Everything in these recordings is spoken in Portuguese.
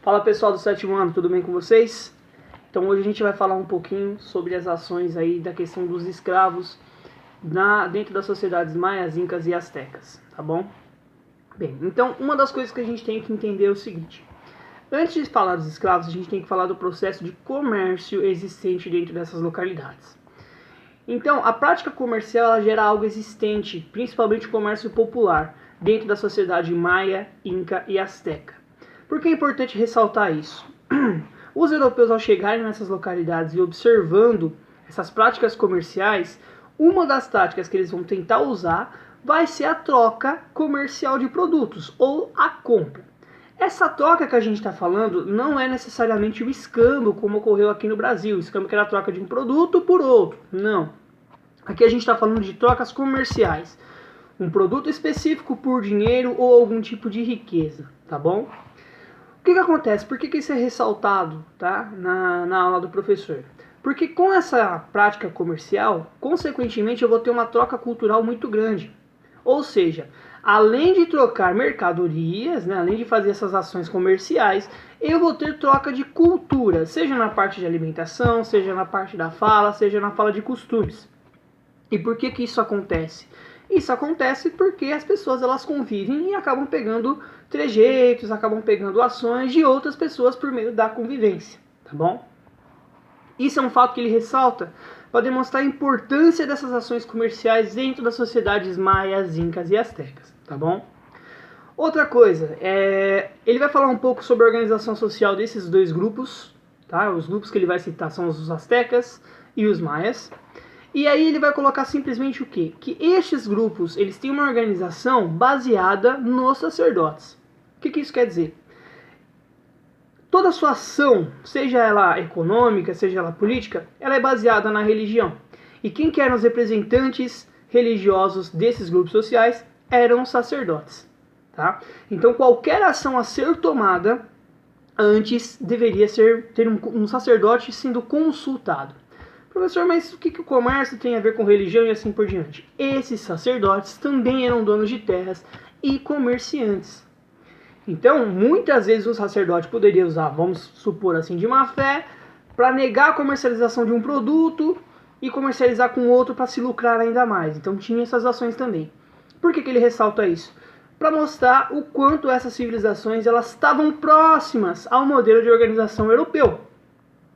Fala pessoal do sétimo ano, tudo bem com vocês? Então hoje a gente vai falar um pouquinho sobre as ações aí da questão dos escravos dentro das sociedades maias, incas e astecas, tá bom? Bem, então uma das coisas que a gente tem que entender é o seguinte. Antes de falar dos escravos, a gente tem que falar do processo de comércio existente dentro dessas localidades. Então, a prática comercial ela gera algo existente, principalmente o comércio popular, dentro da sociedade maia, inca e asteca. Por que é importante ressaltar isso? Os europeus, ao chegarem nessas localidades e observando essas práticas comerciais, uma das táticas que eles vão tentar usar vai ser a troca comercial de produtos, ou a compra. Essa troca que a gente está falando não é necessariamente o escambo, como ocorreu aqui no Brasil. O escambo que era a troca de um produto por outro. Não. Aqui a gente está falando de trocas comerciais. Um produto específico por dinheiro ou algum tipo de riqueza, tá bom? O que acontece? Por que isso é ressaltado, tá? na aula do professor? Porque com essa prática comercial, consequentemente, eu vou ter uma troca cultural muito grande. Ou seja, além de trocar mercadorias, né, além de fazer essas ações comerciais, eu vou ter troca de cultura, seja na parte de alimentação, seja na parte da fala, seja na fala de costumes. E por que isso acontece? Isso acontece porque as pessoas elas convivem e acabam pegando trejeitos, acabam pegando ações de outras pessoas por meio da convivência, tá bom? Isso é um fato que ele ressalta para demonstrar a importância dessas ações comerciais dentro das sociedades maias, incas e astecas, tá bom? Outra coisa, ele vai falar um pouco sobre a organização social desses dois grupos, tá? Os grupos que ele vai citar são os astecas e os maias. E aí ele vai colocar simplesmente o quê? Que estes grupos, eles têm uma organização baseada nos sacerdotes. O que isso quer dizer? Toda a sua ação, seja ela econômica, seja ela política, ela é baseada na religião. E quem que eram os representantes religiosos desses grupos sociais eram os sacerdotes. Tá? Então qualquer ação a ser tomada, antes deveria ter um sacerdote sendo consultado. Professor, mas o que o comércio tem a ver com religião e assim por diante? Esses sacerdotes também eram donos de terras e comerciantes. Então, muitas vezes o sacerdote poderia usar, vamos supor assim, de má fé, para negar a comercialização de um produto e comercializar com outro para se lucrar ainda mais. Então tinha essas ações também. Por que ele ressalta isso? Para mostrar o quanto essas civilizações elas estavam próximas ao modelo de organização europeu.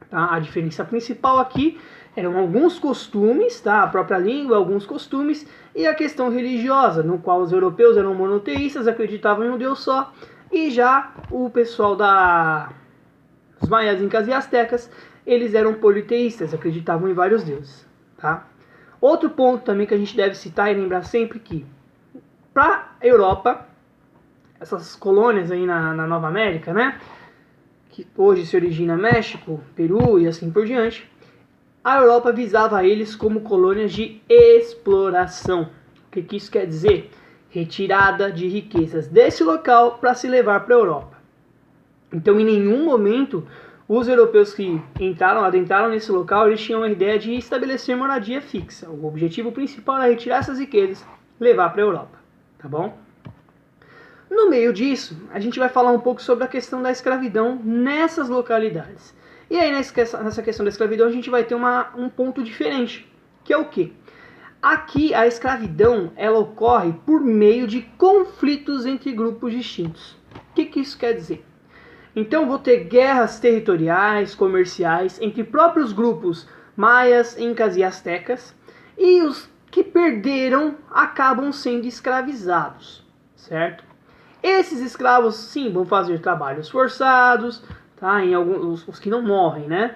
Tá? A diferença principal aqui eram alguns costumes, tá? A própria língua, alguns costumes, e a questão religiosa, no qual os europeus eram monoteístas, acreditavam em um Deus só, e já o pessoal dos maias, incas e astecas, eles eram politeístas, acreditavam em vários deuses. Tá? Outro ponto também que a gente deve citar e lembrar sempre que, para a Europa, essas colônias aí na Nova América, né? Que hoje se origina México, Peru e assim por diante, a Europa visava eles como colônias de exploração. O que isso quer dizer? Retirada de riquezas desse local para se levar para a Europa. Então, em nenhum momento, os europeus que adentraram nesse local, eles tinham a ideia de estabelecer moradia fixa. O objetivo principal era retirar essas riquezas e levar para a Europa. Tá bom? No meio disso, a gente vai falar um pouco sobre a questão da escravidão nessas localidades. E aí, nessa questão da escravidão, a gente vai ter um ponto diferente, que é o quê? Aqui, a escravidão, ela ocorre por meio de conflitos entre grupos distintos. O que isso quer dizer? Então, vou ter guerras territoriais, comerciais, entre próprios grupos maias, incas e astecas, e os que perderam acabam sendo escravizados, certo? Esses escravos, sim, vão fazer trabalhos forçados, tá? Em alguns, os que não morrem, né?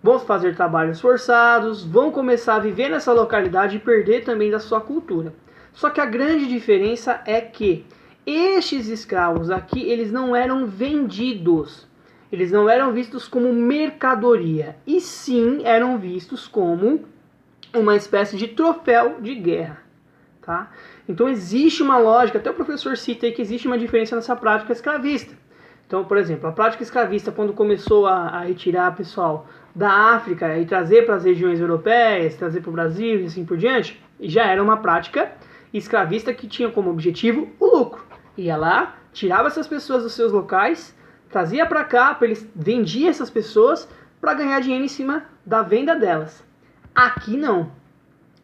Vão fazer trabalhos forçados, vão começar a viver nessa localidade e perder também da sua cultura. Só que a grande diferença é que estes escravos aqui, eles não eram vendidos. Eles não eram vistos como mercadoria, e sim eram vistos como uma espécie de troféu de guerra. Tá? Então existe uma lógica, até o professor cita aí que existe uma diferença nessa prática escravista. Então, por exemplo, a prática escravista, quando começou a retirar pessoal da África e trazer para as regiões europeias, trazer para o Brasil e assim por diante, já era uma prática escravista que tinha como objetivo o lucro. Ia lá, tirava essas pessoas dos seus locais, trazia para cá, eles vendiam essas pessoas para ganhar dinheiro em cima da venda delas. Aqui não.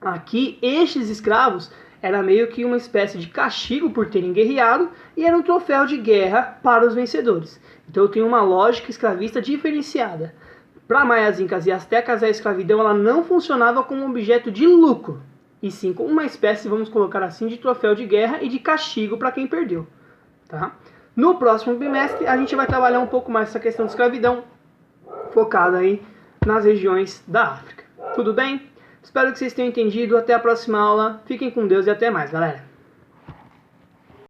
Aqui, estes escravos era meio que uma espécie de castigo por terem guerreado e era um troféu de guerra para os vencedores. Então eu tenho uma lógica escravista diferenciada. Para maias, incas e astecas, a escravidão ela não funcionava como um objeto de lucro, e sim como uma espécie, vamos colocar assim, de troféu de guerra e de castigo para quem perdeu. Tá? No próximo bimestre, a gente vai trabalhar um pouco mais essa questão de escravidão, focada aí nas regiões da África. Tudo bem? Espero que vocês tenham entendido. Até a próxima aula. Fiquem com Deus e até mais, galera.